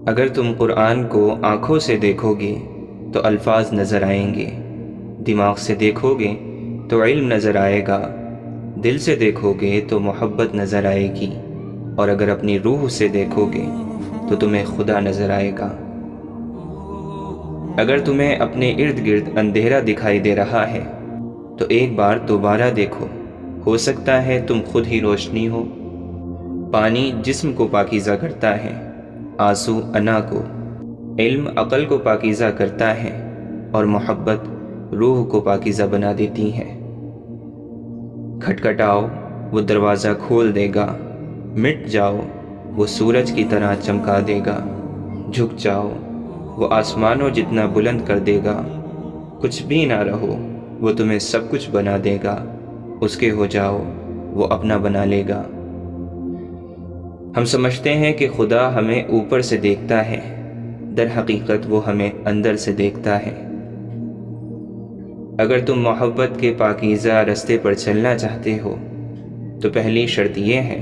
اگر تم قرآن کو آنکھوں سے دیکھو گے تو الفاظ نظر آئیں گے، دماغ سے دیکھو گے تو علم نظر آئے گا، دل سے دیکھو گے تو محبت نظر آئے گی، اور اگر اپنی روح سے دیکھو گے تو تمہیں خدا نظر آئے گا۔ اگر تمہیں اپنے ارد گرد اندھیرا دکھائی دے رہا ہے تو ایک بار دوبارہ دیکھو، ہو سکتا ہے تم خود ہی روشنی ہو۔ پانی جسم کو پاکیزہ کرتا ہے، آنسو انا کو، علم عقل کو پاکیزہ کرتا ہے، اور محبت روح کو پاکیزہ بنا دیتی ہے۔ کھٹکھٹاؤ وہ دروازہ کھول دے گا، مٹ جاؤ وہ سورج کی طرح چمکا دے گا، جھک جاؤ وہ آسمانوں جتنا بلند کر دے گا، کچھ بھی نہ رہو وہ تمہیں سب کچھ بنا دے گا، اس کے ہو جاؤ وہ اپنا بنا لے گا۔ ہم سمجھتے ہیں کہ خدا ہمیں اوپر سے دیکھتا ہے، در حقیقت وہ ہمیں اندر سے دیکھتا ہے۔ اگر تم محبت کے پاکیزہ رستے پر چلنا چاہتے ہو تو پہلی شرط یہ ہے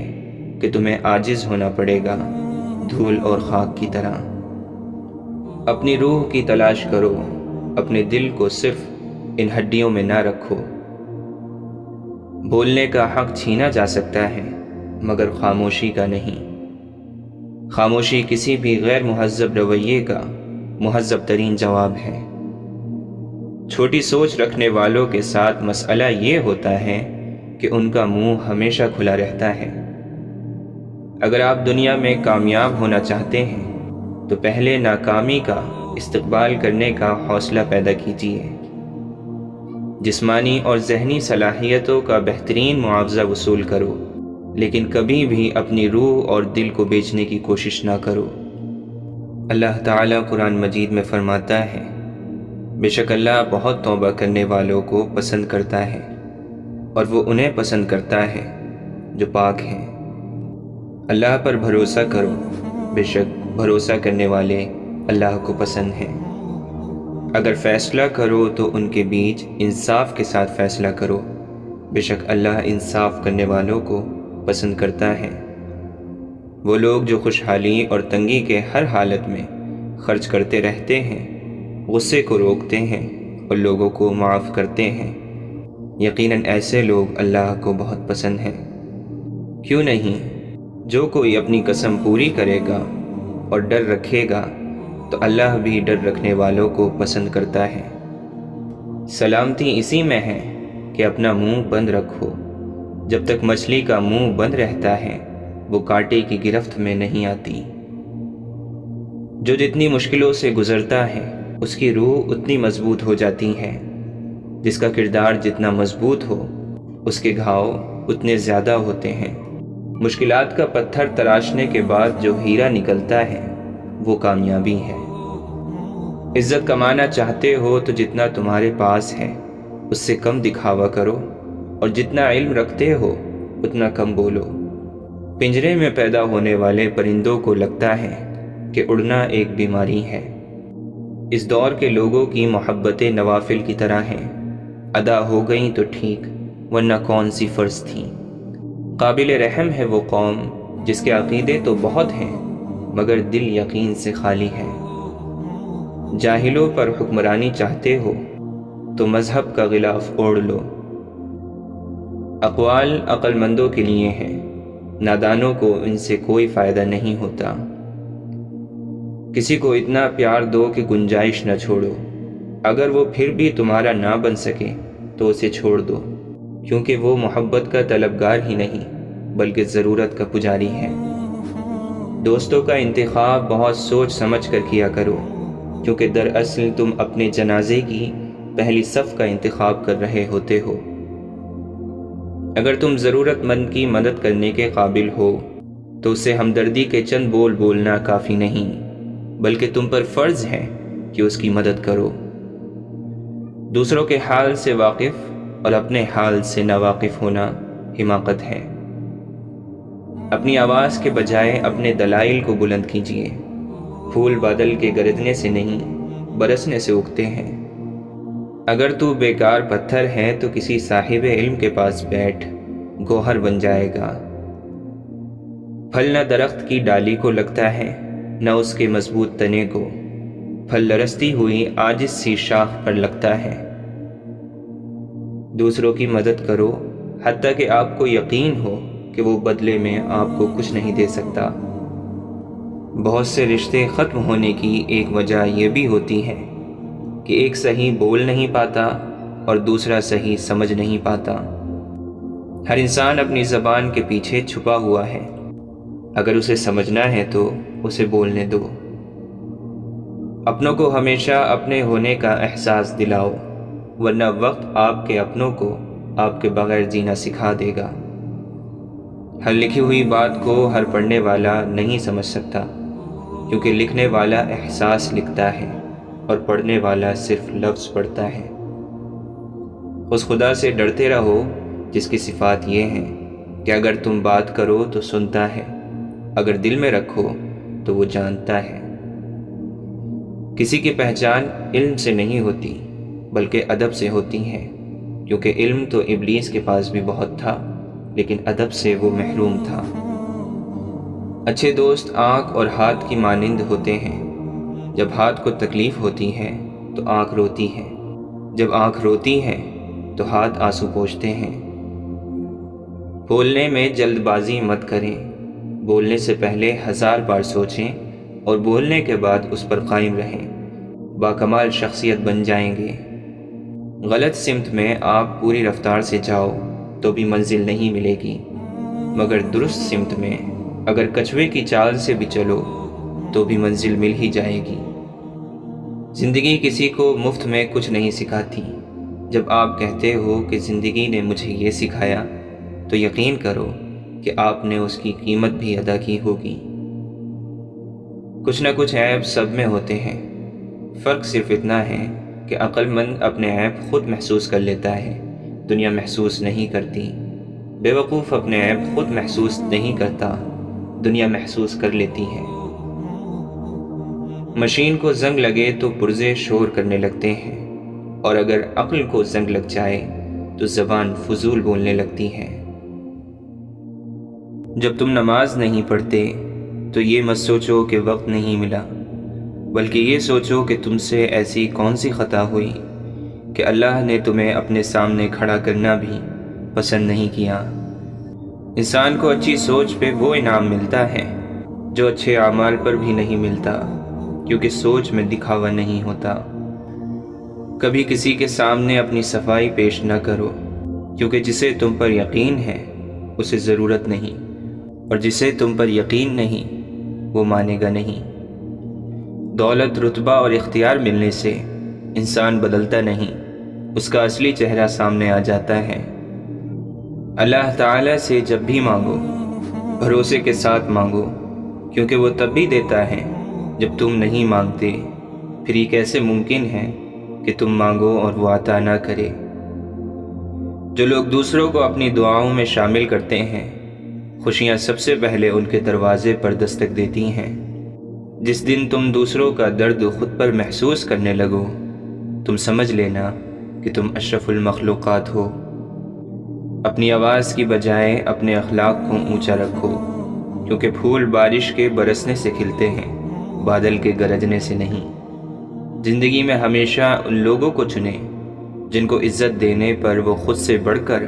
کہ تمہیں عاجز ہونا پڑے گا، دھول اور خاک کی طرح۔ اپنی روح کی تلاش کرو، اپنے دل کو صرف ان ہڈیوں میں نہ رکھو۔ بولنے کا حق چھینا جا سکتا ہے مگر خاموشی کا نہیں۔ خاموشی کسی بھی غیر مہذب رویے کا مہذب ترین جواب ہے۔ چھوٹی سوچ رکھنے والوں کے ساتھ مسئلہ یہ ہوتا ہے کہ ان کا منہ ہمیشہ کھلا رہتا ہے۔ اگر آپ دنیا میں کامیاب ہونا چاہتے ہیں تو پہلے ناکامی کا استقبال کرنے کا حوصلہ پیدا کیجیے۔ جسمانی اور ذہنی صلاحیتوں کا بہترین معاوضہ وصول کرو، لیکن کبھی بھی اپنی روح اور دل کو بیچنے کی کوشش نہ کرو۔ اللہ تعالیٰ قرآن مجید میں فرماتا ہے، بے شک اللہ بہت توبہ کرنے والوں کو پسند کرتا ہے، اور وہ انہیں پسند کرتا ہے جو پاک ہیں۔ اللہ پر بھروسہ کرو، بے شک بھروسہ کرنے والے اللہ کو پسند ہیں۔ اگر فیصلہ کرو تو ان کے بیچ انصاف کے ساتھ فیصلہ کرو، بے شک اللہ انصاف کرنے والوں کو پسند کرتا ہے۔ وہ لوگ جو خوشحالی اور تنگی کے ہر حالت میں خرچ کرتے رہتے ہیں، غصے کو روکتے ہیں اور لوگوں کو معاف کرتے ہیں، یقیناً ایسے لوگ اللہ کو بہت پسند ہیں۔ کیوں نہیں، جو کوئی اپنی قسم پوری کرے گا اور ڈر رکھے گا تو اللہ بھی ڈر رکھنے والوں کو پسند کرتا ہے۔ سلامتی اسی میں ہے کہ اپنا منہ بند رکھو۔ جب تک مچھلی کا منہ بند رہتا ہے وہ کانٹے کی گرفت میں نہیں آتی۔ جو جتنی مشکلوں سے گزرتا ہے اس کی روح اتنی مضبوط ہو جاتی ہے۔ جس کا کردار جتنا مضبوط ہو اس کے گھاؤ اتنے زیادہ ہوتے ہیں۔ مشکلات کا پتھر تراشنے کے بعد جو ہیرا نکلتا ہے وہ کامیابی ہے۔ عزت کمانا چاہتے ہو تو جتنا تمہارے پاس ہے اس سے کم دکھاوا کرو، اور جتنا علم رکھتے ہو اتنا کم بولو۔ پنجرے میں پیدا ہونے والے پرندوں کو لگتا ہے کہ اڑنا ایک بیماری ہے۔ اس دور کے لوگوں کی محبتیں نوافل کی طرح ہیں، ادا ہو گئیں تو ٹھیک، ورنہ کون سی فرض تھیں۔ قابل رحم ہے وہ قوم جس کے عقیدے تو بہت ہیں مگر دل یقین سے خالی ہے۔ جاہلوں پر حکمرانی چاہتے ہو تو مذہب کا غلاف اوڑھ لو۔ اقوال عقل مندوں کے لیے ہیں، نادانوں کو ان سے کوئی فائدہ نہیں ہوتا۔ کسی کو اتنا پیار دو کہ گنجائش نہ چھوڑو، اگر وہ پھر بھی تمہارا نہ بن سکے تو اسے چھوڑ دو، کیونکہ وہ محبت کا طلبگار ہی نہیں بلکہ ضرورت کا پجاری ہے۔ دوستوں کا انتخاب بہت سوچ سمجھ کر کیا کرو، کیونکہ دراصل تم اپنے جنازے کی پہلی صف کا انتخاب کر رہے ہوتے ہو۔ اگر تم ضرورت مند کی مدد کرنے کے قابل ہو تو اسے ہمدردی کے چند بول بولنا کافی نہیں، بلکہ تم پر فرض ہے کہ اس کی مدد کرو۔ دوسروں کے حال سے واقف اور اپنے حال سے ناواقف ہونا حماقت ہے۔ اپنی آواز کے بجائے اپنے دلائل کو بلند کیجیے۔ پھول بادل کے گردنے سے نہیں برسنے سے اگتے ہیں۔ اگر تو بیکار پتھر ہے تو کسی صاحب علم کے پاس بیٹھ، گوہر بن جائے گا۔ پھل نہ درخت کی ڈالی کو لگتا ہے نہ اس کے مضبوط تنے کو، پھل لرزتی ہوئی عاجز سی شاخ پر لگتا ہے۔ دوسروں کی مدد کرو حتیٰ کہ آپ کو یقین ہو کہ وہ بدلے میں آپ کو کچھ نہیں دے سکتا۔ بہت سے رشتے ختم ہونے کی ایک وجہ یہ بھی ہوتی ہے کہ ایک صحیح بول نہیں پاتا اور دوسرا صحیح سمجھ نہیں پاتا۔ ہر انسان اپنی زبان کے پیچھے چھپا ہوا ہے، اگر اسے سمجھنا ہے تو اسے بولنے دو۔ اپنوں کو ہمیشہ اپنے ہونے کا احساس دلاؤ، ورنہ وقت آپ کے اپنوں کو آپ کے بغیر جینا سکھا دے گا۔ ہر لکھی ہوئی بات کو ہر پڑھنے والا نہیں سمجھ سکتا، کیونکہ لکھنے والا احساس لکھتا ہے اور پڑھنے والا صرف لفظ پڑھتا ہے۔ اس خدا سے ڈرتے رہو جس کی صفات یہ ہیں کہ اگر تم بات کرو تو سنتا ہے، اگر دل میں رکھو تو وہ جانتا ہے۔ کسی کی پہچان علم سے نہیں ہوتی بلکہ ادب سے ہوتی ہے، کیونکہ علم تو ابلیس کے پاس بھی بہت تھا لیکن ادب سے وہ محروم تھا۔ اچھے دوست آنکھ اور ہاتھ کی مانند ہوتے ہیں، جب ہاتھ کو تکلیف ہوتی ہے تو آنکھ روتی ہے، جب آنکھ روتی ہے تو ہاتھ آنسو پوچھتے ہیں۔ بولنے میں جلد بازی مت کریں، بولنے سے پہلے 1000 بار سوچیں اور بولنے کے بعد اس پر قائم رہیں، باکمال شخصیت بن جائیں گے۔ غلط سمت میں آپ پوری رفتار سے جاؤ تو بھی منزل نہیں ملے گی، مگر درست سمت میں اگر کچھوے کی چال سے بھی چلو تو بھی منزل مل ہی جائے گی۔ زندگی کسی کو مفت میں کچھ نہیں سکھاتی۔ جب آپ کہتے ہو کہ زندگی نے مجھے یہ سکھایا تو یقین کرو کہ آپ نے اس کی قیمت بھی ادا کی ہوگی۔ کچھ نہ کچھ عیب سب میں ہوتے ہیں، فرق صرف اتنا ہے کہ عقل مند اپنے عیب خود محسوس کر لیتا ہے، دنیا محسوس نہیں کرتی۔ بے وقوف اپنے عیب خود محسوس نہیں کرتا، دنیا محسوس کر لیتی ہے۔ مشین کو زنگ لگے تو پرزے شور کرنے لگتے ہیں، اور اگر عقل کو زنگ لگ جائے تو زبان فضول بولنے لگتی ہے۔ جب تم نماز نہیں پڑھتے تو یہ مت سوچو کہ وقت نہیں ملا، بلکہ یہ سوچو کہ تم سے ایسی کون سی خطا ہوئی کہ اللہ نے تمہیں اپنے سامنے کھڑا کرنا بھی پسند نہیں کیا۔ انسان کو اچھی سوچ پہ وہ انعام ملتا ہے جو اچھے اعمال پر بھی نہیں ملتا، کیونکہ سوچ میں دکھاوا نہیں ہوتا۔ کبھی کسی کے سامنے اپنی صفائی پیش نہ کرو، کیونکہ جسے تم پر یقین ہے اسے ضرورت نہیں، اور جسے تم پر یقین نہیں وہ مانے گا نہیں۔ دولت، رتبہ اور اختیار ملنے سے انسان بدلتا نہیں، اس کا اصلی چہرہ سامنے آ جاتا ہے۔ اللہ تعالیٰ سے جب بھی مانگو بھروسے کے ساتھ مانگو، کیونکہ وہ تب بھی دیتا ہے جب تم نہیں مانگتے۔ پھر یہ کیسے ممکن ہے کہ تم مانگو اور وہ عطا نہ کرے؟ جو لوگ دوسروں کو اپنی دعاؤں میں شامل کرتے ہیں، خوشیاں سب سے پہلے ان کے دروازے پر دستک دیتی ہیں۔ جس دن تم دوسروں کا درد خود پر محسوس کرنے لگو، تم سمجھ لینا کہ تم اشرف المخلوقات ہو۔ اپنی آواز کی بجائے اپنے اخلاق کو اونچا رکھو، کیونکہ پھول بارش کے برسنے سے کھلتے ہیں، بادل کے گرجنے سے نہیں۔ زندگی میں ہمیشہ ان لوگوں کو چنیں جن کو عزت دینے پر وہ خود سے بڑھ کر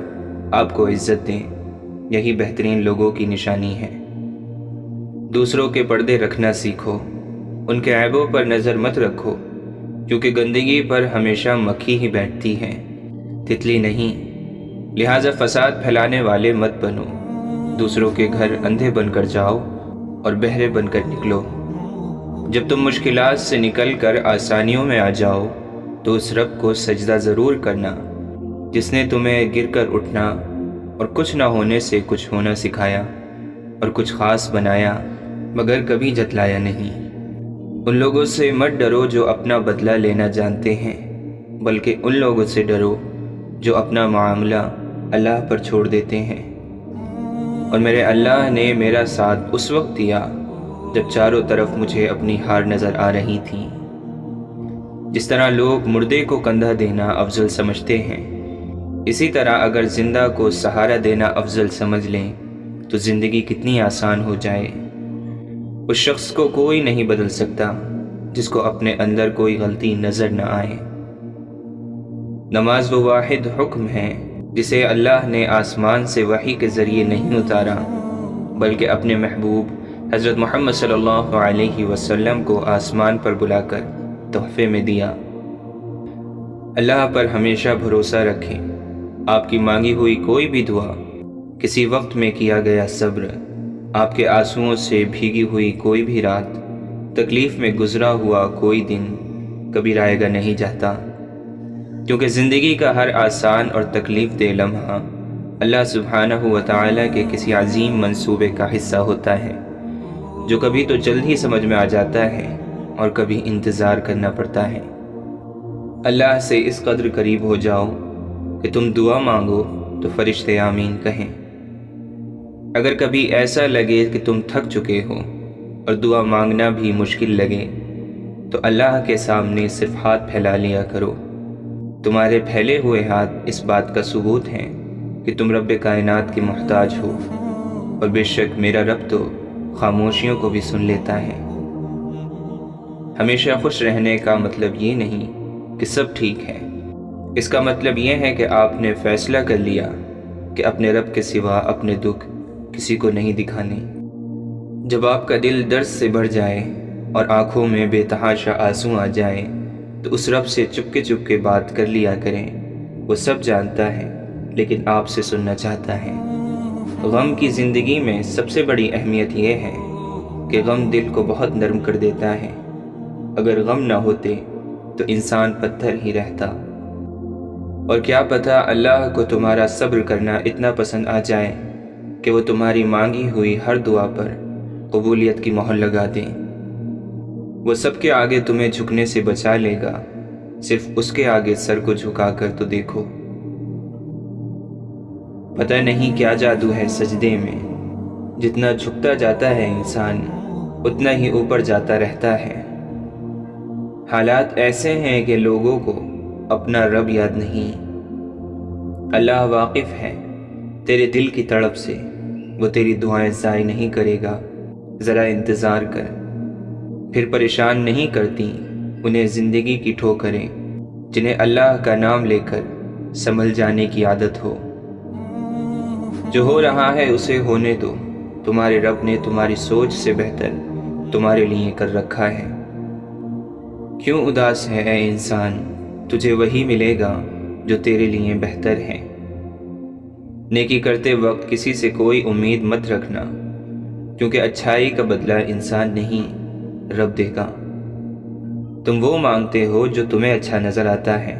آپ کو عزت دیں، یہی بہترین لوگوں کی نشانی ہے۔ دوسروں کے پردے رکھنا سیکھو، ان کے عیبوں پر نظر مت رکھو، کیونکہ گندگی پر ہمیشہ مکھی ہی بیٹھتی ہے، تتلی نہیں۔ لہٰذا فساد پھیلانے والے مت بنو، دوسروں کے گھر اندھے بن کر جاؤ اور بہرے بن کر نکلو۔ جب تم مشکلات سے نکل کر آسانیوں میں آ جاؤ تو اس رب کو سجدہ ضرور کرنا جس نے تمہیں گر کر اٹھنا اور کچھ نہ ہونے سے کچھ ہونا سکھایا اور کچھ خاص بنایا مگر کبھی جتلایا نہیں۔ ان لوگوں سے مت ڈرو جو اپنا بدلہ لینا جانتے ہیں، بلکہ ان لوگوں سے ڈرو جو اپنا معاملہ اللہ پر چھوڑ دیتے ہیں۔ اور میرے اللہ نے میرا ساتھ اس وقت دیا جب چاروں طرف مجھے اپنی ہار نظر آ رہی تھی۔ جس طرح لوگ مردے کو کندھا دینا افضل سمجھتے ہیں، اسی طرح اگر زندہ کو سہارا دینا افضل سمجھ لیں تو زندگی کتنی آسان ہو جائے۔ اس شخص کو کوئی نہیں بدل سکتا جس کو اپنے اندر کوئی غلطی نظر نہ آئے۔ نماز وہ واحد حکم ہے جسے اللہ نے آسمان سے وحی کے ذریعے نہیں اتارا، بلکہ اپنے محبوب حضرت محمد صلی اللہ علیہ وسلم کو آسمان پر بلا کر تحفے میں دیا۔ اللہ پر ہمیشہ بھروسہ رکھیں۔ آپ کی مانگی ہوئی کوئی بھی دعا، کسی وقت میں کیا گیا صبر، آپ کے آنسوؤں سے بھیگی ہوئی کوئی بھی رات، تکلیف میں گزرا ہوا کوئی دن کبھی رائے گا نہیں جاتا، کیونکہ زندگی کا ہر آسان اور تکلیف دہ لمحہ اللہ سبحانہ و تعالیٰ کے کسی عظیم منصوبے کا حصہ ہوتا ہے، جو کبھی تو جلد ہی سمجھ میں آ جاتا ہے اور کبھی انتظار کرنا پڑتا ہے۔ اللہ سے اس قدر قریب ہو جاؤ کہ تم دعا مانگو تو فرشتے آمین کہیں۔ اگر کبھی ایسا لگے کہ تم تھک چکے ہو اور دعا مانگنا بھی مشکل لگے تو اللہ کے سامنے صرف ہاتھ پھیلا لیا کرو۔ تمہارے پھیلے ہوئے ہاتھ اس بات کا ثبوت ہیں کہ تم رب کائنات کے محتاج ہو، اور بے شک میرا رب تو خاموشیوں کو بھی سن لیتا ہے۔ ہمیشہ خوش رہنے کا مطلب یہ نہیں کہ سب ٹھیک ہے، اس کا مطلب یہ ہے کہ آپ نے فیصلہ کر لیا کہ اپنے رب کے سوا اپنے دکھ کسی کو نہیں دکھانے۔ جب آپ کا دل درد سے بھر جائے اور آنکھوں میں بے تحاشا آنسو آ جائیں تو اس رب سے چپ کے بات کر لیا کریں۔ وہ سب جانتا ہے لیکن آپ سے سننا چاہتا ہے۔ غم کی زندگی میں سب سے بڑی اہمیت یہ ہے کہ غم دل کو بہت نرم کر دیتا ہے۔ اگر غم نہ ہوتے تو انسان پتھر ہی رہتا، اور کیا پتہ اللہ کو تمہارا صبر کرنا اتنا پسند آ جائے کہ وہ تمہاری مانگی ہوئی ہر دعا پر قبولیت کی مہر لگا دیں۔ وہ سب کے آگے تمہیں جھکنے سے بچا لے گا، صرف اس کے آگے سر کو جھکا کر تو دیکھو۔ پتہ نہیں کیا جادو ہے سجدے میں، جتنا جھکتا جاتا ہے انسان اتنا ہی اوپر جاتا رہتا ہے۔ حالات ایسے ہیں کہ لوگوں کو اپنا رب یاد نہیں۔ اللہ واقف ہے تیرے دل کی تڑپ سے، وہ تیری دعائیں ضائع نہیں کرے گا، ذرا انتظار کر۔ پھر پریشان نہیں کرتی انہیں زندگی کی ٹھوکریں جنہیں اللہ کا نام لے کر سنبھل جانے کی عادت ہو۔ جو ہو رہا ہے اسے ہونے دو، تمہارے رب نے تمہاری سوچ سے بہتر تمہارے لیے کر رکھا ہے۔ کیوں اداس ہے اے انسان، تجھے وہی ملے گا جو تیرے لیے بہتر ہے۔ نیکی کرتے وقت کسی سے کوئی امید مت رکھنا، کیونکہ اچھائی کا بدلہ انسان نہیں رب دے گا۔ تم وہ مانگتے ہو جو تمہیں اچھا نظر آتا ہے،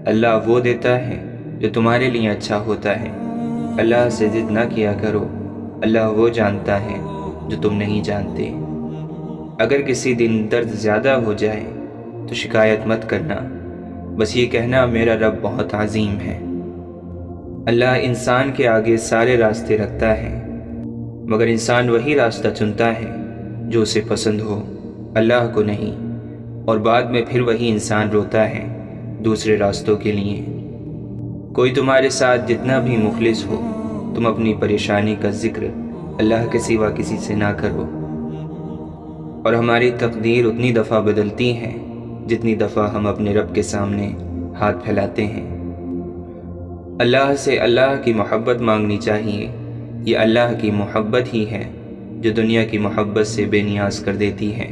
اللہ وہ دیتا ہے جو تمہارے لیے اچھا ہوتا ہے۔ اللہ سے ضد نہ کیا کرو، اللہ وہ جانتا ہے جو تم نہیں جانتے۔ اگر کسی دن درد زیادہ ہو جائے تو شکایت مت کرنا، بس یہ کہنا میرا رب بہت عظیم ہے۔ اللہ انسان کے آگے سارے راستے رکھتا ہے، مگر انسان وہی راستہ چنتا ہے جو اسے پسند ہو، اللہ کو نہیں، اور بعد میں پھر وہی انسان روتا ہے دوسرے راستوں کے لیے۔ کوئی تمہارے ساتھ جتنا بھی مخلص ہو، تم اپنی پریشانی کا ذکر اللہ کے سوا کسی سے نہ کرو۔ اور ہماری تقدیر اتنی دفعہ بدلتی ہے جتنی دفعہ ہم اپنے رب کے سامنے ہاتھ پھیلاتے ہیں۔ اللہ سے اللہ کی محبت مانگنی چاہیے، یہ اللہ کی محبت ہی ہے جو دنیا کی محبت سے بے نیاز کر دیتی ہے۔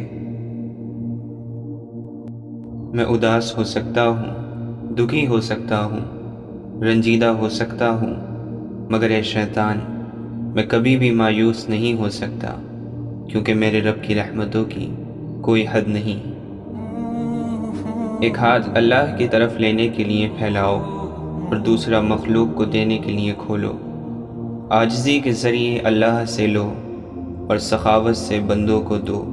میں اداس ہو سکتا ہوں، دکھی ہو سکتا ہوں، رنجیدہ ہو سکتا ہوں، مگر اے شیطان میں کبھی بھی مایوس نہیں ہو سکتا، کیونکہ میرے رب کی رحمتوں کی کوئی حد نہیں۔ ایک ہاتھ اللہ کی طرف لینے کے لیے پھیلاؤ اور دوسرا مخلوق کو دینے کے لیے کھولو۔ عاجزی کے ذریعے اللہ سے لو اور سخاوت سے بندوں کو دو۔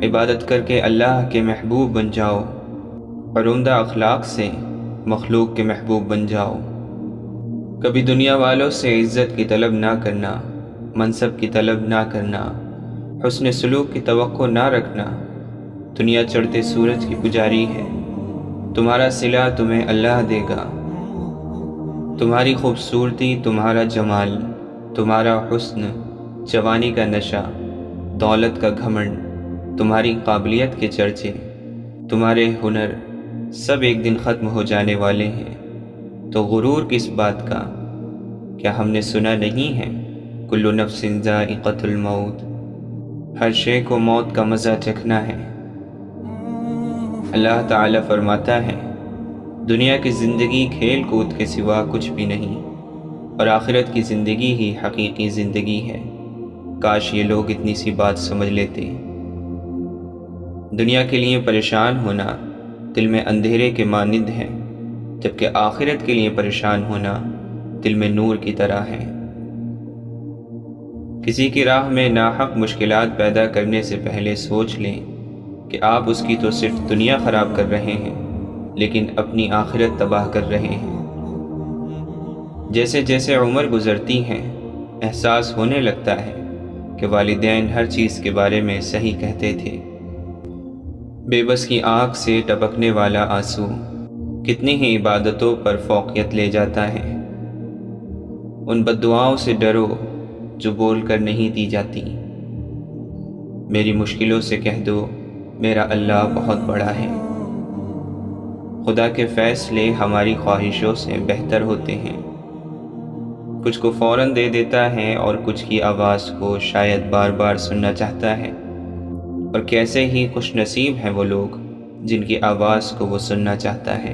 عبادت کر کے اللہ کے محبوب بن جاؤ اور عمدہ اخلاق سے مخلوق کے محبوب بن جاؤ۔ کبھی دنیا والوں سے عزت کی طلب نہ کرنا، منصب کی طلب نہ کرنا، حسن سلوک کی توقع نہ رکھنا۔ دنیا چڑھتے سورج کی پجاری ہے، تمہارا صلہ تمہیں اللہ دے گا۔ تمہاری خوبصورتی، تمہارا جمال، تمہارا حسن، جوانی کا نشہ دولت کا گھمنڈ، تمہاری قابلیت کے چرچے، تمہارے ہنر سب ایک دن ختم ہو جانے والے ہیں، تو غرور کس بات کا؟ کیا ہم نے سنا نہیں ہے کل نفس ذائقۃ الموت، ہر شے کو موت کا مزہ چکھنا ہے۔ اللہ تعالیٰ فرماتا ہے دنیا کی زندگی کھیل کود کے سوا کچھ بھی نہیں، اور آخرت کی زندگی ہی حقیقی زندگی ہے۔ کاش یہ لوگ اتنی سی بات سمجھ لیتے۔ دنیا کے لیے پریشان ہونا دل میں اندھیرے کے مانند ہے، جبکہ آخرت کے لیے پریشان ہونا دل میں نور کی طرح ہے۔ کسی کی راہ میں ناحق مشکلات پیدا کرنے سے پہلے سوچ لیں کہ آپ اس کی تو صرف دنیا خراب کر رہے ہیں، لیکن اپنی آخرت تباہ کر رہے ہیں۔ جیسے جیسے عمر گزرتی ہے احساس ہونے لگتا ہے کہ والدین ہر چیز کے بارے میں صحیح کہتے تھے۔ بے بس کی آنکھ سے ٹپکنے والا آنسو کتنی ہی عبادتوں پر فوقیت لے جاتا ہے۔ ان بددعاؤں سے ڈرو جو بول کر نہیں دی جاتی۔ میری مشکلوں سے کہہ دو میرا اللہ بہت بڑا ہے۔ خدا کے فیصلے ہماری خواہشوں سے بہتر ہوتے ہیں، کچھ کو فوراً دے دیتا ہے اور کچھ کی آواز کو شاید بار بار سننا چاہتا ہے، اور کیسے ہی خوش نصیب ہیں وہ لوگ جن کی آواز کو وہ سننا چاہتا ہے۔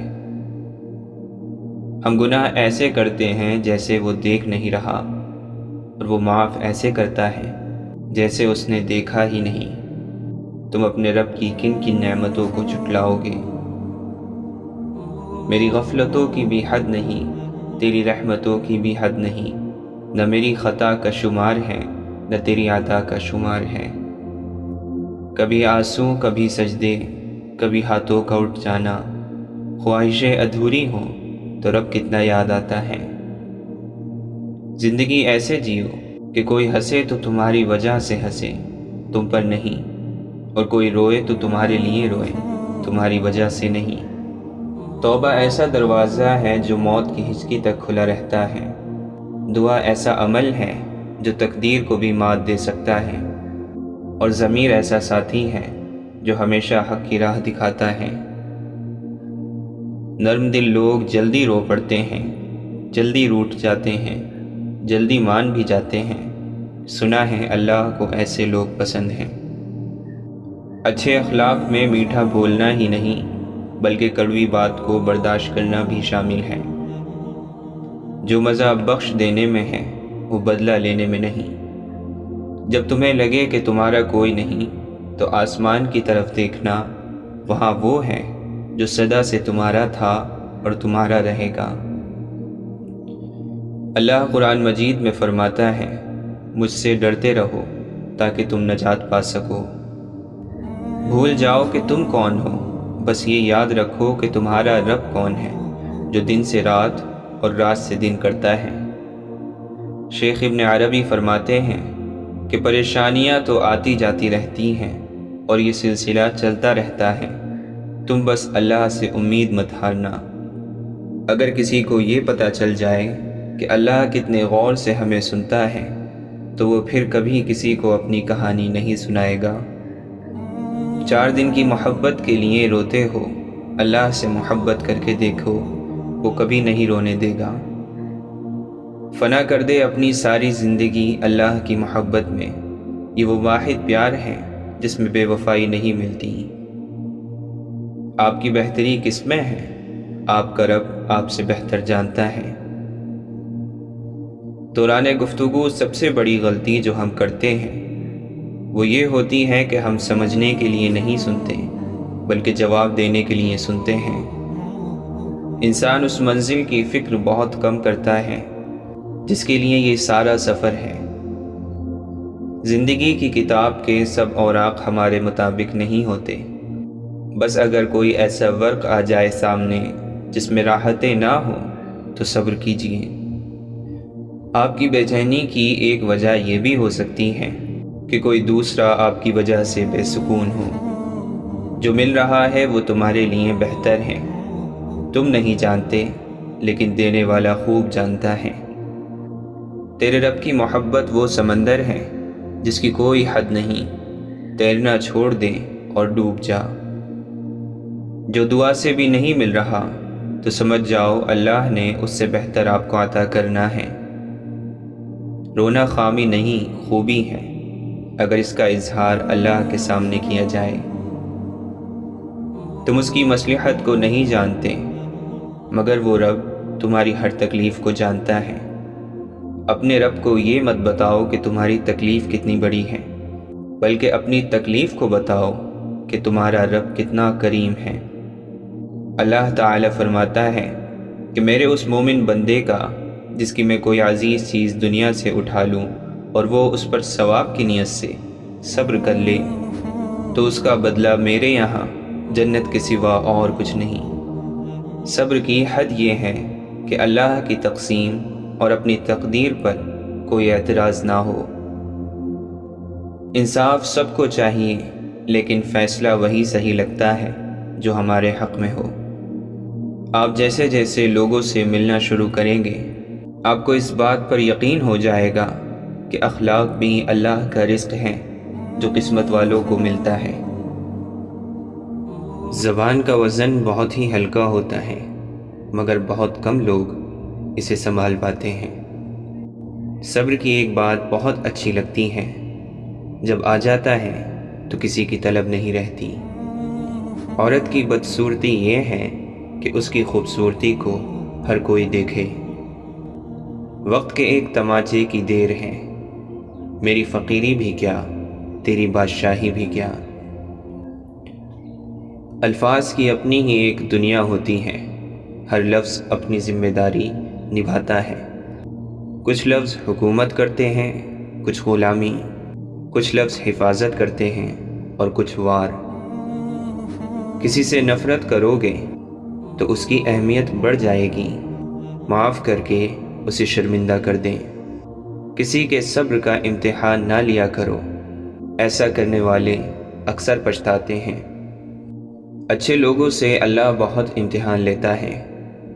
ہم گناہ ایسے کرتے ہیں جیسے وہ دیکھ نہیں رہا، اور وہ معاف ایسے کرتا ہے جیسے اس نے دیکھا ہی نہیں۔ تم اپنے رب کی کن کن نعمتوں کو جھٹلاؤ گے؟ میری غفلتوں کی بھی حد نہیں، تیری رحمتوں کی بھی حد نہیں، نہ میری خطا کا شمار ہے نہ تیری عطا کا شمار ہے۔ کبھی آنسو کبھی سجدے، کبھی ہاتھوں کا اٹھ جانا، خواہشیں ادھوری ہوں تو رب کتنا یاد آتا ہے۔ زندگی ایسے جیو کہ کوئی ہنسے تو تمہاری وجہ سے ہنسے، تم پر نہیں، اور کوئی روئے تو تمہارے لیے روئے، تمہاری وجہ سے نہیں۔ توبہ ایسا دروازہ ہے جو موت کی ہچکی تک کھلا رہتا ہے۔ دعا ایسا عمل ہے جو تقدیر کو بھی مات دے سکتا ہے، اور ضمیر ایسا ساتھی ہے جو ہمیشہ حق کی راہ دکھاتا ہے۔ نرم دل لوگ جلدی رو پڑتے ہیں، جلدی روٹھ جاتے ہیں، جلدی مان بھی جاتے ہیں۔ سنا ہے اللہ کو ایسے لوگ پسند ہیں۔ اچھے اخلاق میں میٹھا بولنا ہی نہیں بلکہ کڑوی بات کو برداشت کرنا بھی شامل ہے۔ جو مزہ بخش دینے میں ہے وہ بدلہ لینے میں نہیں۔ جب تمہیں لگے کہ تمہارا کوئی نہیں تو آسمان کی طرف دیکھنا، وہاں وہ ہے جو سدا سے تمہارا تھا اور تمہارا رہے گا۔ اللہ قرآن مجید میں فرماتا ہے مجھ سے ڈرتے رہو تاکہ تم نجات پا سکو۔ بھول جاؤ کہ تم کون ہو، بس یہ یاد رکھو کہ تمہارا رب کون ہے جو دن سے رات اور رات سے دن کرتا ہے۔ شیخ ابن عربی فرماتے ہیں کہ پریشانیاں تو آتی جاتی رہتی ہیں اور یہ سلسلہ چلتا رہتا ہے، تم بس اللہ سے امید مت ہارنا۔ اگر کسی کو یہ پتہ چل جائے کہ اللہ کتنے غور سے ہمیں سنتا ہے تو وہ پھر کبھی کسی کو اپنی کہانی نہیں سنائے گا۔ 4 دن کی محبت کے لیے روتے ہو، اللہ سے محبت کر کے دیکھو، وہ کبھی نہیں رونے دے گا۔ فنا کر دے اپنی ساری زندگی اللہ کی محبت میں، یہ وہ واحد پیار ہے جس میں بے وفائی نہیں ملتی۔ آپ کی بہتری کس میں ہے؟ آپ کا رب آپ سے بہتر جانتا ہے۔ دوران گفتگو سب سے بڑی غلطی جو ہم کرتے ہیں وہ یہ ہوتی ہے کہ ہم سمجھنے کے لیے نہیں سنتے بلکہ جواب دینے کے لیے سنتے ہیں۔ انسان اس منزل کی فکر بہت کم کرتا ہے جس کے لیے یہ سارا سفر ہے۔ زندگی کی کتاب کے سب اوراق ہمارے مطابق نہیں ہوتے، بس اگر کوئی ایسا ورق آ جائے سامنے جس میں راحتیں نہ ہوں تو صبر کیجیے۔ آپ کی بے چینی کی ایک وجہ یہ بھی ہو سکتی ہے کہ کوئی دوسرا آپ کی وجہ سے بے سکون ہو۔ جو مل رہا ہے وہ تمہارے لیے بہتر ہے، تم نہیں جانتے لیکن دینے والا خوب جانتا ہے۔ تیرے رب کی محبت وہ سمندر ہے جس کی کوئی حد نہیں، تیرنا چھوڑ دے اور ڈوب جا۔ جو دعا سے بھی نہیں مل رہا تو سمجھ جاؤ اللہ نے اس سے بہتر آپ کو عطا کرنا ہے۔ رونا خامی نہیں، خوبی ہے، اگر اس کا اظہار اللہ کے سامنے کیا جائے۔ تم اس کی مصلحت کو نہیں جانتے، مگر وہ رب تمہاری ہر تکلیف کو جانتا ہے۔ اپنے رب کو یہ مت بتاؤ کہ تمہاری تکلیف کتنی بڑی ہے، بلکہ اپنی تکلیف کو بتاؤ کہ تمہارا رب کتنا کریم ہے۔ اللہ تعالی فرماتا ہے کہ میرے اس مومن بندے کا جس کی میں کوئی عزیز چیز دنیا سے اٹھا لوں اور وہ اس پر ثواب کی نیت سے صبر کر لے تو اس کا بدلہ میرے یہاں جنت کے سوا اور کچھ نہیں۔ صبر کی حد یہ ہے کہ اللہ کی تقسیم اور اپنی تقدیر پر کوئی اعتراض نہ ہو۔ انصاف سب کو چاہیے، لیکن فیصلہ وہی صحیح لگتا ہے جو ہمارے حق میں ہو۔ آپ جیسے جیسے لوگوں سے ملنا شروع کریں گے، آپ کو اس بات پر یقین ہو جائے گا کہ اخلاق بھی اللہ کا رزق ہے جو قسمت والوں کو ملتا ہے۔ زبان کا وزن بہت ہی ہلکا ہوتا ہے، مگر بہت کم لوگ اسے سنبھال پاتے ہیں۔ صبر کی ایک بات بہت اچھی لگتی ہے، جب آ جاتا ہے تو کسی کی طلب نہیں رہتی۔ عورت کی بدصورتی یہ ہے کہ اس کی خوبصورتی کو ہر کوئی دیکھے۔ وقت کے ایک تماچے کی دیر ہے، میری فقیری بھی کیا، تیری بادشاہی بھی کیا۔ الفاظ کی اپنی ہی ایک دنیا ہوتی ہے، ہر لفظ اپنی ذمہ داری نبھاتا ہے۔ کچھ لفظ حکومت کرتے ہیں، کچھ غلامی، کچھ لفظ حفاظت کرتے ہیں اور کچھ وار۔ کسی سے نفرت کرو گے تو اس کی اہمیت بڑھ جائے گی، معاف کر کے اسے شرمندہ کر دیں۔ کسی کے صبر کا امتحان نہ لیا کرو، ایسا کرنے والے اکثر پچھتاتے ہیں۔ اچھے لوگوں سے اللہ بہت امتحان لیتا ہے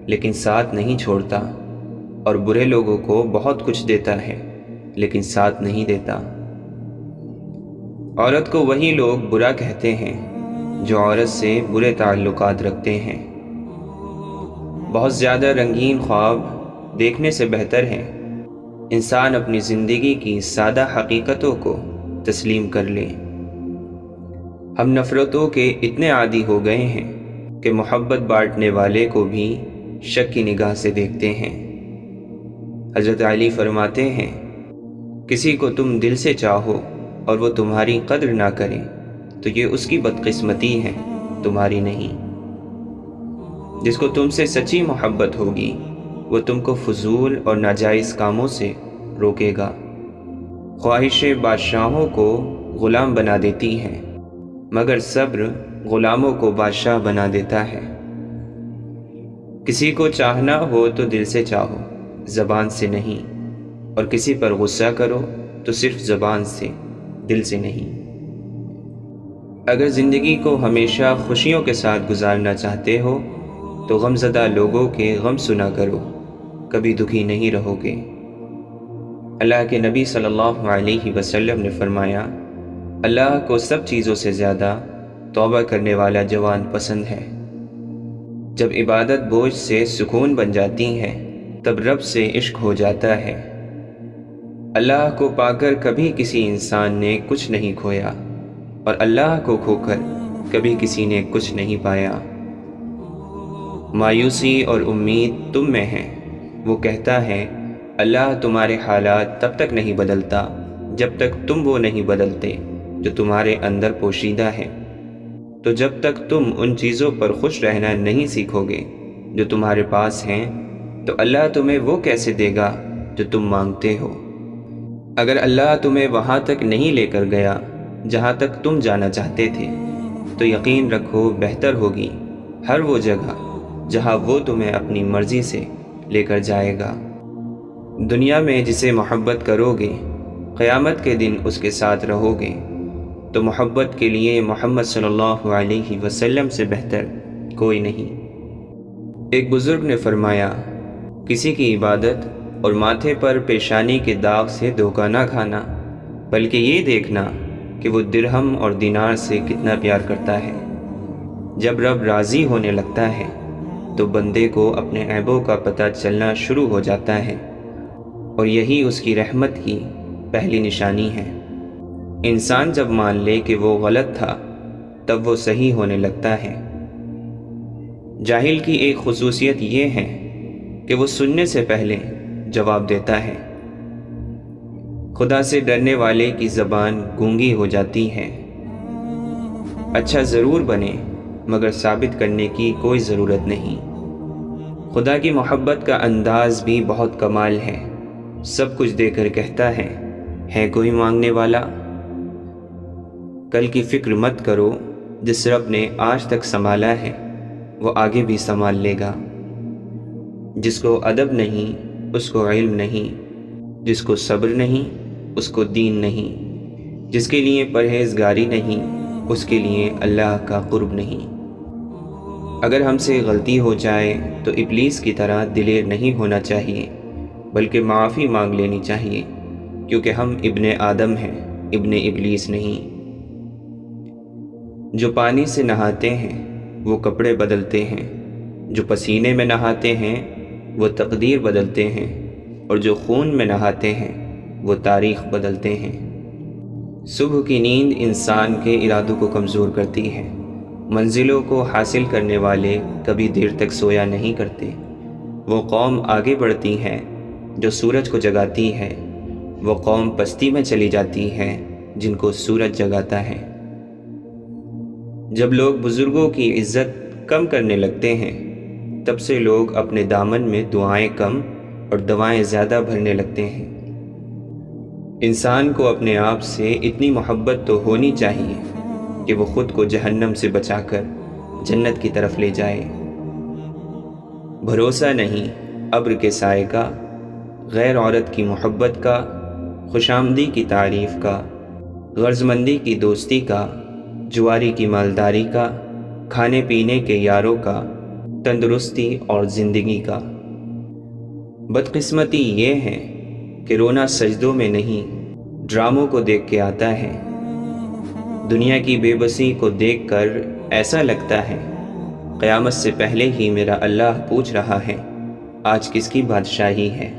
لیکن ساتھ نہیں چھوڑتا، اور برے لوگوں کو بہت کچھ دیتا ہے لیکن ساتھ نہیں دیتا۔ عورت کو وہی لوگ برا کہتے ہیں جو عورت سے برے تعلقات رکھتے ہیں۔ بہت زیادہ رنگین خواب دیکھنے سے بہتر ہے انسان اپنی زندگی کی سادہ حقیقتوں کو تسلیم کر لے۔ ہم نفرتوں کے اتنے عادی ہو گئے ہیں کہ محبت بانٹنے والے کو بھی شک کی نگاہ سے دیکھتے ہیں۔ حضرت علی فرماتے ہیں، کسی کو تم دل سے چاہو اور وہ تمہاری قدر نہ کرے تو یہ اس کی بدقسمتی ہے، تمہاری نہیں۔ جس کو تم سے سچی محبت ہوگی وہ تم کو فضول اور ناجائز کاموں سے روکے گا۔ خواہشیں بادشاہوں کو غلام بنا دیتی ہیں، مگر صبر غلاموں کو بادشاہ بنا دیتا ہے۔ کسی کو چاہنا ہو تو دل سے چاہو، زبان سے نہیں، اور کسی پر غصہ کرو تو صرف زبان سے، دل سے نہیں۔ اگر زندگی کو ہمیشہ خوشیوں کے ساتھ گزارنا چاہتے ہو تو غمزدہ لوگوں کے غم سنا کرو، کبھی دکھی نہیں رہو گے۔ اللہ کے نبی صلی اللہ علیہ وسلم نے فرمایا، اللہ کو سب چیزوں سے زیادہ توبہ کرنے والا جوان پسند ہے۔ جب عبادت بوجھ سے سکون بن جاتی ہے تب رب سے عشق ہو جاتا ہے۔ اللہ کو پا کر کبھی کسی انسان نے کچھ نہیں کھویا، اور اللہ کو کھو کر کبھی کسی نے کچھ نہیں پایا۔ مایوسی اور امید تم میں ہے، وہ کہتا ہے اللہ تمہارے حالات تب تک نہیں بدلتا جب تک تم وہ نہیں بدلتے جو تمہارے اندر پوشیدہ ہے۔ تو جب تک تم ان چیزوں پر خوش رہنا نہیں سیکھو گے جو تمہارے پاس ہیں تو اللہ تمہیں وہ کیسے دے گا جو تم مانگتے ہو۔ اگر اللہ تمہیں وہاں تک نہیں لے کر گیا جہاں تک تم جانا چاہتے تھے تو یقین رکھو بہتر ہوگی ہر وہ جگہ جہاں وہ تمہیں اپنی مرضی سے لے کر جائے گا۔ دنیا میں جسے محبت کرو گے، قیامت کے دن اس کے ساتھ رہو گے، تو محبت کے لیے محمد صلی اللہ علیہ وسلم سے بہتر کوئی نہیں۔ ایک بزرگ نے فرمایا، کسی کی عبادت اور ماتھے پر پیشانی کے داغ سے دھوکہ نہ کھانا، بلکہ یہ دیکھنا کہ وہ درہم اور دینار سے کتنا پیار کرتا ہے۔ جب رب راضی ہونے لگتا ہے تو بندے کو اپنے عیبوں کا پتہ چلنا شروع ہو جاتا ہے، اور یہی اس کی رحمت کی پہلی نشانی ہے۔ انسان جب مان لے کہ وہ غلط تھا تب وہ صحیح ہونے لگتا ہے۔ جاہل کی ایک خصوصیت یہ ہے کہ وہ سننے سے پہلے جواب دیتا ہے۔ خدا سے ڈرنے والے کی زبان گونگی ہو جاتی ہے۔ اچھا ضرور بنے مگر ثابت کرنے کی کوئی ضرورت نہیں۔ خدا کی محبت کا انداز بھی بہت کمال ہے۔ سب کچھ دے کر کہتا ہے کوئی مانگنے والا؟ کل کی فکر مت کرو، جس رب نے آج تک سنبھالا ہے وہ آگے بھی سنبھال لے گا۔ جس کو ادب نہیں اس کو علم نہیں، جس کو صبر نہیں اس کو دین نہیں، جس کے لیے پرہیزگاری نہیں اس کے لیے اللہ کا قرب نہیں۔ اگر ہم سے غلطی ہو جائے تو ابلیس کی طرح دلیر نہیں ہونا چاہیے، بلکہ معافی مانگ لینی چاہیے، کیونکہ ہم ابن آدم ہیں، ابن ابلیس نہیں۔ جو پانی سے نہاتے ہیں وہ کپڑے بدلتے ہیں، جو پسینے میں نہاتے ہیں وہ تقدیر بدلتے ہیں، اور جو خون میں نہاتے ہیں وہ تاریخ بدلتے ہیں۔ صبح کی نیند انسان کے ارادوں کو کمزور کرتی ہے۔ منزلوں کو حاصل کرنے والے کبھی دیر تک سویا نہیں کرتے۔ وہ قوم آگے بڑھتی ہے جو سورج کو جگاتی ہے، وہ قوم پستی میں چلی جاتی ہے جن کو سورج جگاتا ہے۔ جب لوگ بزرگوں کی عزت کم کرنے لگتے ہیں تب سے لوگ اپنے دامن میں دعائیں کم اور دوائیں زیادہ بھرنے لگتے ہیں۔ انسان کو اپنے آپ سے اتنی محبت تو ہونی چاہیے کہ وہ خود کو جہنم سے بچا کر جنت کی طرف لے جائے۔ بھروسہ نہیں ابر کے سائے کا، غیر عورت کی محبت کا، خوشامدی کی تعریف کا، غرض مندی کی دوستی کا، جواری کی مالداری کا، کھانے پینے کے یاروں کا، تندرستی اور زندگی کا۔ بدقسمتی یہ ہے کہ رونا سجدوں میں نہیں ڈراموں کو دیکھ کے آتا ہے۔ دنیا کی بے بسی کو دیکھ کر ایسا لگتا ہے قیامت سے پہلے ہی میرا اللہ پوچھ رہا ہے آج کس کی بادشاہی ہے۔